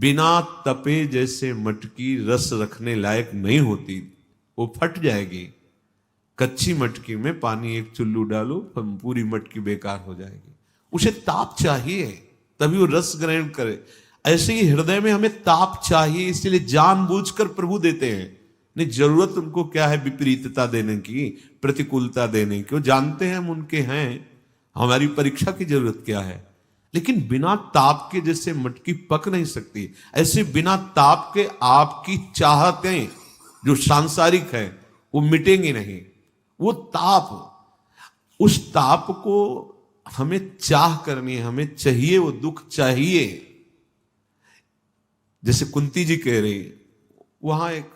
बिना तपे जैसे मटकी रस रखने लायक नहीं होती, वो फट जाएगी। कच्ची मटकी में पानी एक चुल्लू डालो, पूरी मटकी बेकार हो जाएगी। उसे ताप चाहिए तभी वो रस ग्रहण करे। ऐसे ही हृदय में हमें ताप चाहिए, इसलिए जानबूझकर प्रभु देते हैं। नहीं, जरूरत उनको क्या है विपरीतता देने की, प्रतिकूलता देने की, वो जानते हैं हम उनके हैं, हमारी परीक्षा की जरूरत क्या है। लेकिन बिना ताप के जैसे मटकी पक नहीं सकती, ऐसे बिना ताप के आपकी चाहतें जो सांसारिक है वो मिटेंगी नहीं। वो ताप, उस ताप को हमें चाह करनी है, हमें चाहिए, वो दुख चाहिए। जैसे कुंती जी कह रही, वहां एक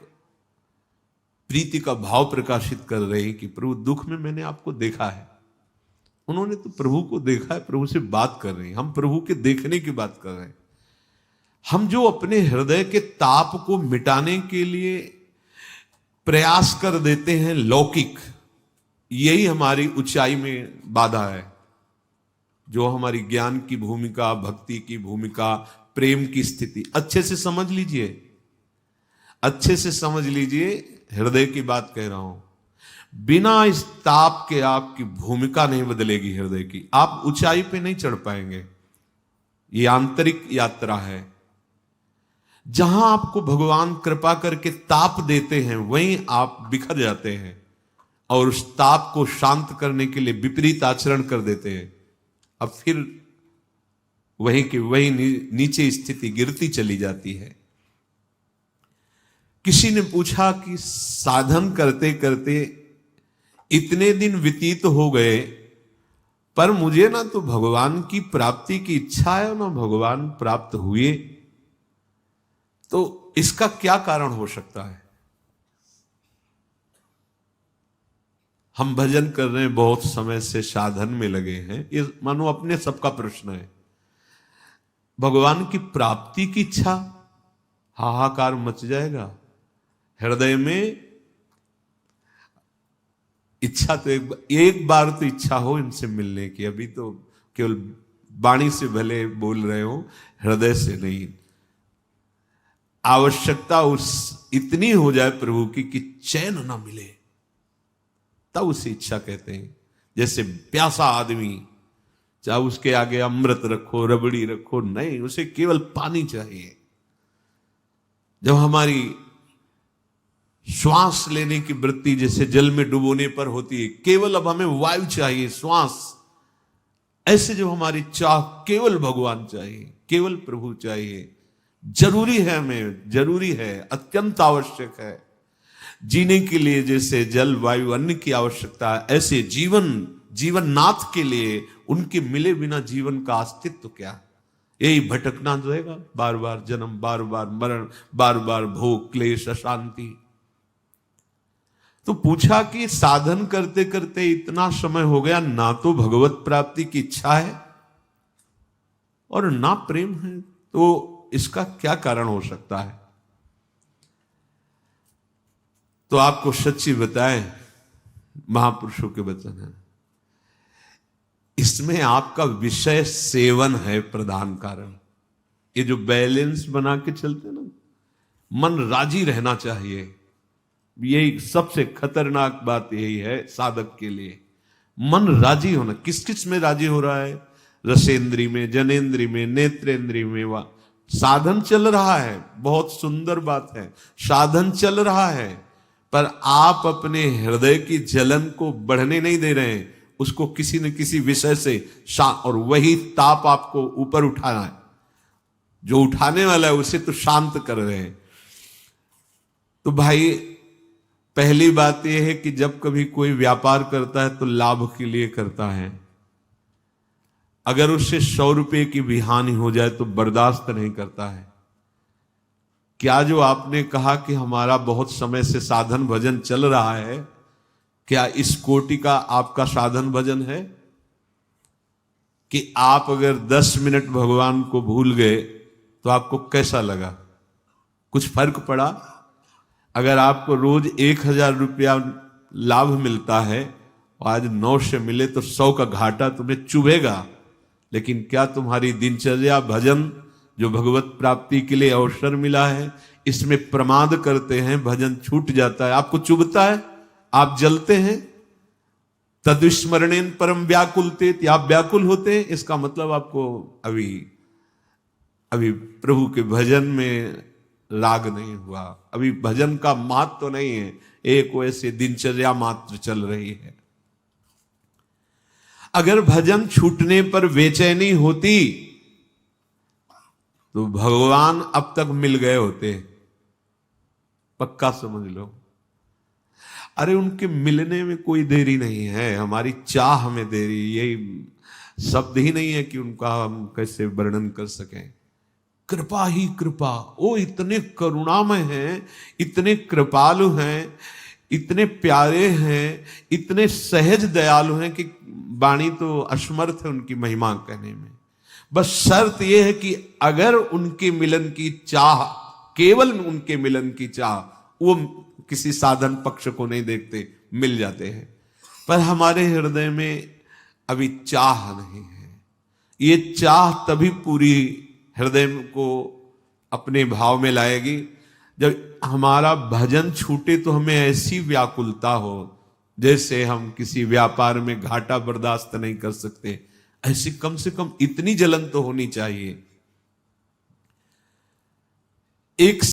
प्रीति का भाव प्रकाशित कर रही कि प्रभु दुख में मैंने आपको देखा है। उन्होंने तो प्रभु को देखा है, प्रभु से बात कर रही, हम प्रभु के देखने की बात कर रहे हैं। हम जो अपने हृदय के ताप को मिटाने के लिए प्रयास कर देते हैं लौकिक, यही हमारी ऊंचाई में बाधा है। जो हमारी ज्ञान की भूमिका, भक्ति की भूमिका, प्रेम की स्थिति अच्छे से समझ लीजिए, अच्छे से समझ लीजिए, हृदय की बात कह रहा हूं। बिना इस ताप के आपकी भूमिका नहीं बदलेगी हृदय की, आप ऊंचाई पे नहीं चढ़ पाएंगे। ये आंतरिक यात्रा है। जहां आपको भगवान कृपा करके ताप देते हैं वहीं आप बिखर जाते हैं और उस ताप को शांत करने के लिए विपरीत आचरण कर देते हैं। अब फिर वहीं की वहीं नीचे स्थिति गिरती चली जाती है। किसी ने पूछा कि साधन करते करते इतने दिन व्यतीत हो गए, पर मुझे ना तो भगवान की प्राप्ति की इच्छा है ना भगवान प्राप्त हुए, तो इसका क्या कारण हो सकता है? हम भजन कर रहे हैं, बहुत समय से साधन में लगे हैं, ये मानो अपने सबका प्रश्न है। भगवान की प्राप्ति की इच्छा, हाहाकार मच जाएगा हृदय में। इच्छा तो एक बार तो इच्छा हो इनसे मिलने की, अभी तो केवल वाणी से भले बोल रहे हो, हृदय से नहीं। आवश्यकता उस इतनी हो जाए प्रभु की कि चैन ना मिले, तब उसे इच्छा कहते हैं। जैसे प्यासा आदमी, चाहे उसके आगे अमृत रखो, रबड़ी रखो, नहीं, उसे केवल पानी चाहिए। जब हमारी श्वास लेने की वृत्ति जैसे जल में डुबोने पर होती है, केवल अब हमें वायु चाहिए, श्वास, ऐसे जो हमारी चाह केवल भगवान चाहिए, केवल प्रभु चाहिए, जरूरी है, हमें जरूरी है, अत्यंत आवश्यक है। जीने के लिए जैसे जल, वायु, अन्न की आवश्यकता है, ऐसे जीवन नाथ के लिए उनके मिले बिना जीवन का अस्तित्व क्या? यही भटकना रहेगा, बार बार जन्म, बार बार मरण, बार बार भोग, क्लेश, अशांति। तो पूछा कि साधन करते करते इतना समय हो गया, ना तो भगवत प्राप्ति की इच्छा है और ना प्रेम है, तो इसका क्या कारण हो सकता है? तो आपको सच्ची बताएं, महापुरुषों के वचन है, इसमें आपका विषय सेवन है प्रधान कारण। ये जो बैलेंस बना के चलते ना, मन राजी रहना चाहिए। यही सबसे खतरनाक बात यही है साधक के लिए, मन राजी होना। किस किस में राजी हो रहा है? रसेंद्री में, जनेंद्री में, नेत्रेंद्री में। वह साधन चल रहा है, बहुत सुंदर बात है, साधन चल रहा है, पर आप अपने हृदय की जलन को बढ़ने नहीं दे रहे हैं, उसको किसी न किसी विषय से और वही ताप आपको ऊपर उठाना है। जो उठाने वाला है उसे तो शांत कर रहे हैं। तो भाई, पहली बात यह है कि जब कभी कोई व्यापार करता है तो लाभ के लिए करता है। अगर उससे 100 रुपए की भी हानि हो जाए तो बर्दाश्त नहीं करता है। क्या जो आपने कहा कि हमारा बहुत समय से साधन भजन चल रहा है, क्या इस कोटि का आपका साधन भजन है कि आप अगर 10 मिनट भगवान को भूल गए तो आपको कैसा लगा? कुछ फर्क पड़ा? अगर आपको रोज 1000 रुपया लाभ मिलता है और आज 900 मिले तो 100 का घाटा तुम्हें चुभेगा। लेकिन क्या तुम्हारी दिनचर्या भजन जो भगवत प्राप्ति के लिए अवसर मिला है, इसमें प्रमाद करते हैं, भजन छूट जाता है, आपको चुभता है, आप जलते हैं। तदुस्मरणेन परम व्याकुलते, आप व्याकुल होते हैं, इसका मतलब आपको अभी प्रभु के भजन में लाग नहीं हुआ, अभी भजन का महत्व तो नहीं है, एक वैसे दिनचर्या मात्र चल रही है। अगर भजन छूटने पर बेचैनी होती तो भगवान अब तक मिल गए होते, पक्का समझ लो। अरे उनके मिलने में कोई देरी नहीं है, हमारी चाह में देरी, यही शब्द ही नहीं है कि उनका हम कैसे वर्णन कर सकें। कृपा ही कृपा, वो इतने करुणामय हैं, इतने कृपालु हैं, इतने प्यारे हैं, इतने सहज दयालु हैं कि वाणी तो असमर्थ है उनकी महिमा कहने में। बस शर्त यह है कि अगर उनके मिलन की चाह, केवल उनके मिलन की चाह, वो किसी साधन पक्ष को नहीं देखते, मिल जाते हैं। पर हमारे हृदय में अभी चाह नहीं है। ये चाह तभी पूरी हृदय को अपने भाव में लाएगी जब हमारा भजन छूटे तो हमें ऐसी व्याकुलता हो जैसे हम किसी व्यापार में घाटा बर्दाश्त नहीं कर सकते, ऐसी कम से कम इतनी जलन तो होनी चाहिए। एक